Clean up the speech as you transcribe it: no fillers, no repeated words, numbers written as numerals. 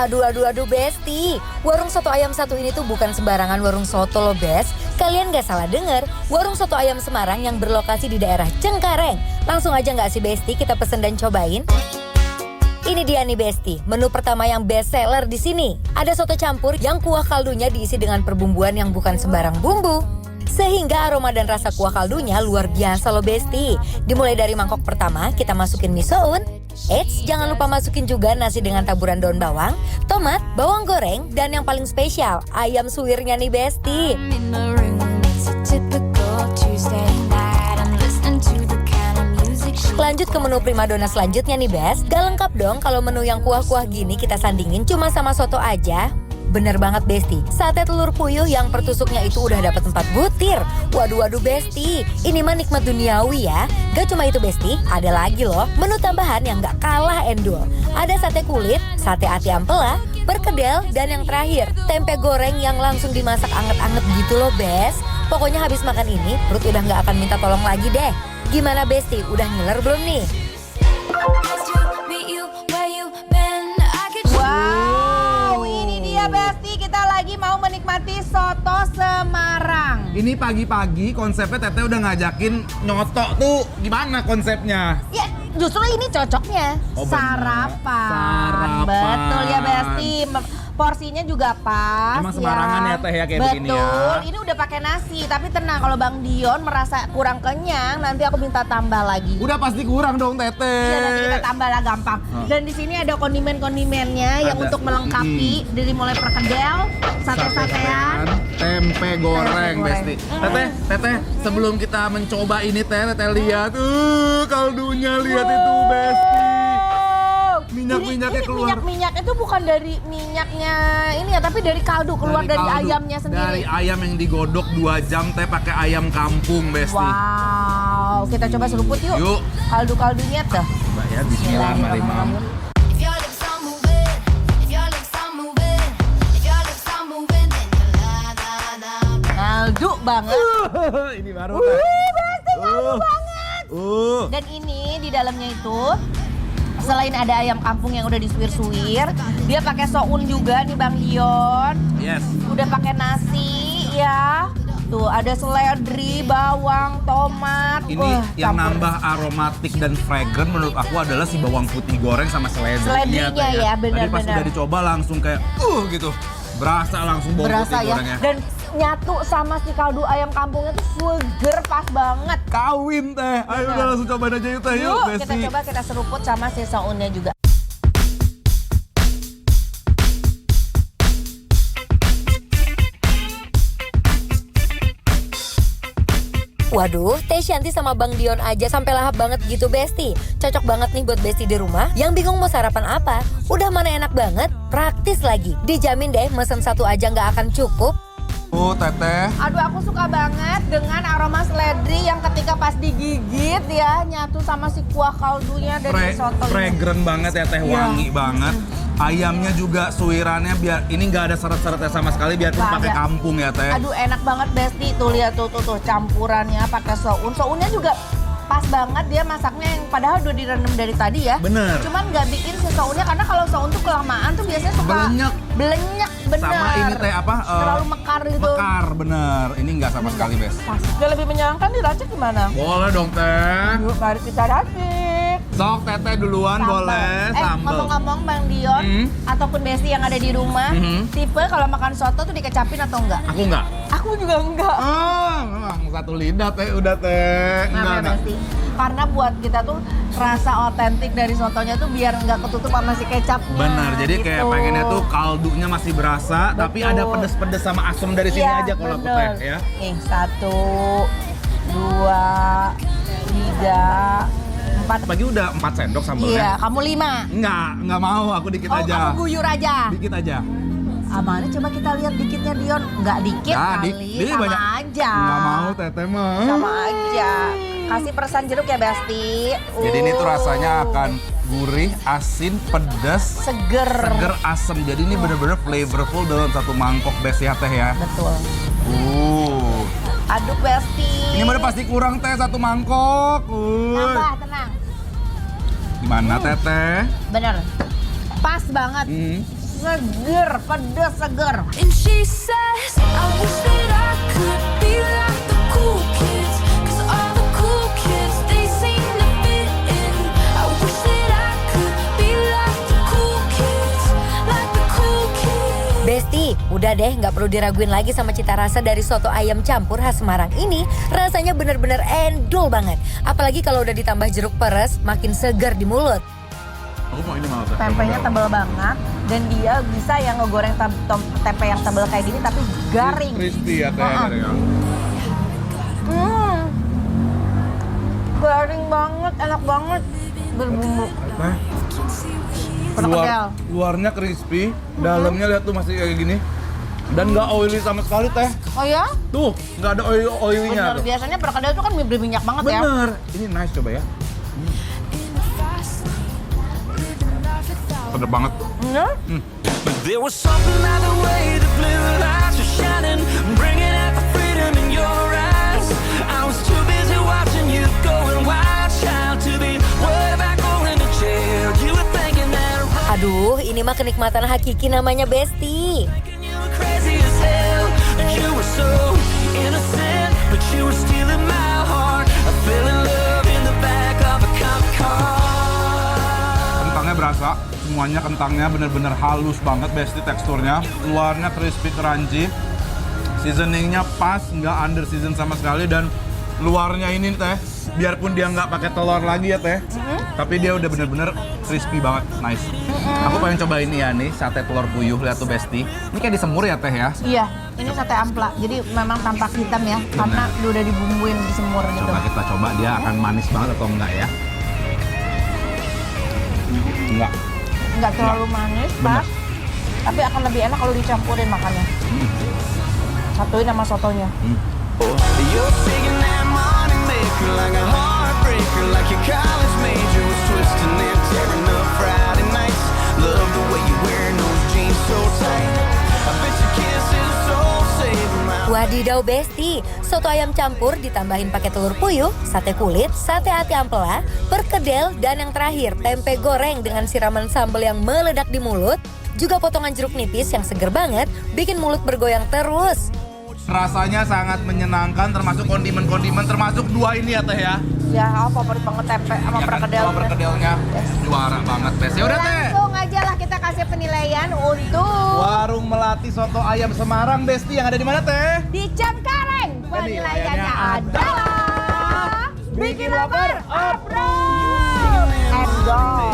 Aduh Besti, warung soto ayam satu ini tuh bukan sembarangan warung soto loh Bes. Kalian gak salah denger, warung soto ayam Semarang yang berlokasi di daerah Cengkareng. Langsung aja gak sih Besti kita pesen dan cobain? Ini dia nih Besti, menu pertama yang best seller di sini. Ada soto campur yang kuah kaldunya diisi dengan perbumbuan yang bukan sembarang bumbu. Sehingga aroma dan rasa kuah kaldunya luar biasa loh Besti. Dimulai dari mangkok pertama, kita masukin mie soun. Eits, jangan lupa masukin juga nasi dengan taburan daun bawang, tomat, bawang goreng, dan yang paling spesial, ayam suwirnya nih Besti. Lanjut ke menu primadona selanjutnya nih Bes. Gak lengkap dong kalau menu yang kuah-kuah gini kita sandingin cuma sama soto aja. Bener banget Besti, sate telur puyuh yang pertusuknya itu udah dapat 4 butir. Waduh Besti, ini mah nikmat duniawi ya. Gak cuma itu Besti, ada lagi loh menu tambahan yang gak kalah endul. Ada sate kulit, sate ati ampela, perkedel, dan yang terakhir tempe goreng yang langsung dimasak anget-anget gitu loh Bes. Pokoknya habis makan ini perut udah gak akan minta tolong lagi deh. Gimana Besti, udah ngiler belum nih? Besti, kita lagi mau menikmati soto Semarang. Ini pagi-pagi konsepnya Teteh udah ngajakin nyoto tuh gimana konsepnya? Ya justru ini cocoknya. Oh, Sarapan. Sarapan. Betul ya Besti. Porsinya juga pas. Emang sembarangan ya Teh ya kayak begini ya. Betul, ini udah pakai nasi. Tapi tenang, kalau Bang Dion merasa kurang kenyang, nanti aku minta tambah lagi. Udah pasti kurang dong Teteh. Iya, nanti kita tambah lah gampang. Dan di sini ada kondimen-kondimennya yang untuk melengkapi dari mulai perkedel, sate-satean, tempe goreng Besti. Teteh, sebelum kita mencoba ini Teteh lihat kaldunya, lihat itu Besti. Minyak-minyaknya keluar. Minyak itu bukan dari minyaknya ini ya, tapi dari kaldu, keluar dari ayamnya sendiri. Dari ayam yang digodok 2 jam Teh pakai ayam kampung Besti. Wow, kita coba seruput yuk. Yuk. Kaldu-kaldunya tuh. Coba ya, bismillah, mari Mam. Kaldu banget. Ini baru Teh. Besti, kaldu banget. Dan ini di dalamnya itu selain ada ayam kampung yang udah disuir-suir, dia pakai soun juga nih Bang Dion. Yes. Udah pakai nasi ya. Tuh ada seledri, bawang, tomat. Ini yang nambah aromatik dan fragrant menurut aku adalah si bawang putih goreng sama seledrinya. Seledrinya ya, benar-benar. Tadi pas udah dicoba langsung kayak gitu. Berasa langsung bawang putih ya. gorengnya. Dan nyatu sama si kaldu ayam kampungnya tuh seger, pas banget. Kawin Teh. Ayo udah langsung cobain aja yuk Teh. Yuk Besti. Kita coba, kita seruput sama si sounnya juga. Waduh, Teh Shanti sama Bang Dion aja sampai lahap banget gitu Besti. Cocok banget nih buat Besti di rumah yang bingung mau sarapan apa. Udah mana enak banget, praktis lagi. Dijamin deh mesen satu aja nggak akan cukup. Teteh. Aduh, aku suka banget dengan aroma seledri yang ketika pas digigit ya nyatu sama si kuah kaldunya dari soto. Fragrant banget ya Teh, wangi banget. Ayamnya juga suirannya biar ini nggak ada seret-seretnya sama sekali, biarpun pakai kampung ya Teh. Aduh, enak banget Besti. Tuh lihat tuh campurannya pakai soun. Sounnya juga pas banget, dia masaknya yang padahal udah direndam dari tadi ya. Bener. Cuman nggak bikin si sounnya, karena kalau soun tuh kelamaan tuh biasanya suka belenyek, bener. Sama ini Teh apa? Terlalu mekar gitu. Mekar, bener. Ini nggak sama sekali Bes. Udah lebih menyenangkan diracik gimana? Boleh dong Teh. Yuk, mari kita racik. Sok Teteh duluan boleh. Sambal. Ngomong-ngomong Bang Dion ataupun Besti yang ada di rumah, tipe kalau makan soto tuh dikecapin atau enggak? Aku enggak. Aku juga enggak. Memang satu lidah Teh udah Teh. Enggak. Karena buat kita tuh rasa otentik dari sotonya tuh biar nggak ketutup sama si kecapnya. Benar, jadi gitu. kayak pengennya tuh kaldunya masih berasa, tapi ada pedes-pedes sama asam dari sini aja kalau aku Teh ya. Nih, 1, 2, 3, 4. Pagi udah 4 sendok sambalnya. Iya, kamu 5. Enggak mau, aku dikit aja. Kamu guyur aja. Dikit aja. Mana coba kita lihat dikitnya Dion. Nggak dikit kali, sama banyak. aja. Nggak mau Teteh mah. Sama aja. Kasih persen jeruk ya Besti. Jadi ini tuh rasanya akan gurih, asin, pedas, seger, asem. Jadi ini bener-bener flavorful dalam satu mangkok Besti ya Teh ya. Betul. Aduk Besti. Ini udah pasti kurang Teh, satu mangkok. Tambah, tenang. Gimana Teteh? Bener. Pas banget. seger, pedas seger. And she says, I wish that I could be like the cool kids. 'Cause all the cool kids, they seem to fit in. I wish that I could be like the cool kids. Like the cool kids. Besti, udah deh nggak perlu diraguin lagi sama cita rasa dari soto ayam campur khas Semarang ini. Rasanya bener-bener endul banget. Apalagi kalau udah ditambah jeruk peres, makin segar di mulut. Aku mau ini mau Teh. Tempenya tebal banget dan dia bisa yang ngegoreng tempe yang tebal kayak gini tapi garing. Crispy ya Teh. Garing. Garing banget, enak banget. Berbumbu. Teh. Luarnya crispy, dalamnya lihat tuh masih kayak gini. Dan nggak oily sama sekali Teh. Oh ya? Tuh, nggak ada oily-nya. Bener, biasanya perkedel itu kan berminyak banget ya. Bener. Ini nice coba ya. Pedas banget. Bener? But there was something about the way the blue lights were shining, bringing out the freedom in your eyes. I was too busy watching you going wild, child, to be worried about going to jail. You were thinking that Aduh, ini mah kenikmatan hakiki namanya Besti. you were crazy as hell. You were so innocent, but you were stealing my heart. I fell in love in the back of a cop car. Kentangnya berasa, semuanya kentangnya bener-bener halus banget Besti teksturnya. Luarnya crispy crunchy, seasoningnya pas, nggak under season sama sekali. Dan luarnya ini Teh, biarpun dia nggak pakai telur lagi ya Teh, tapi dia udah bener-bener crispy banget, nice. Aku pengen coba ini ya nih, sate telur puyuh, lihat tuh Besti. Ini kayak disemur ya Teh ya? Iya, ini sate ampla. Jadi memang tampak hitam ya, karena udah dibumbuin, disemur gitu. Coba kita coba, dia akan manis banget atau enggak ya? Enggak. Nggak terlalu manis, pas. Tapi akan lebih enak kalau dicampurin makannya. Satuin sama sotonya. You're taking that money maker like a heartbreaker, like your college major was twisting and tearing up Friday nights. Love the way you wearing those jeans so tight. I bet your kiss is a soul saving my. Wadidaw Besti, soto ayam campur ditambahin pakai telur puyuh, sate kulit, sate ati ampela, perkedel, dan yang terakhir tempe goreng dengan siraman sambal yang meledak di mulut. Juga potongan jeruk nipis yang seger banget, bikin mulut bergoyang terus. Rasanya sangat menyenangkan, termasuk kondimen-kondimen, termasuk dua ini ya Teh ya? Ya, favorit banget tempe sama Ya kan, perkedel. kalau perkedelnya juara banget Teh. Ya udah Teh. Langsung aja lah kita kasih penilaian untuk Warung Melati Soto Ayam Semarang Besti yang ada di mana Teh? di Cengkareng. Penilaiannya adalah bikin lapar, approve, and go.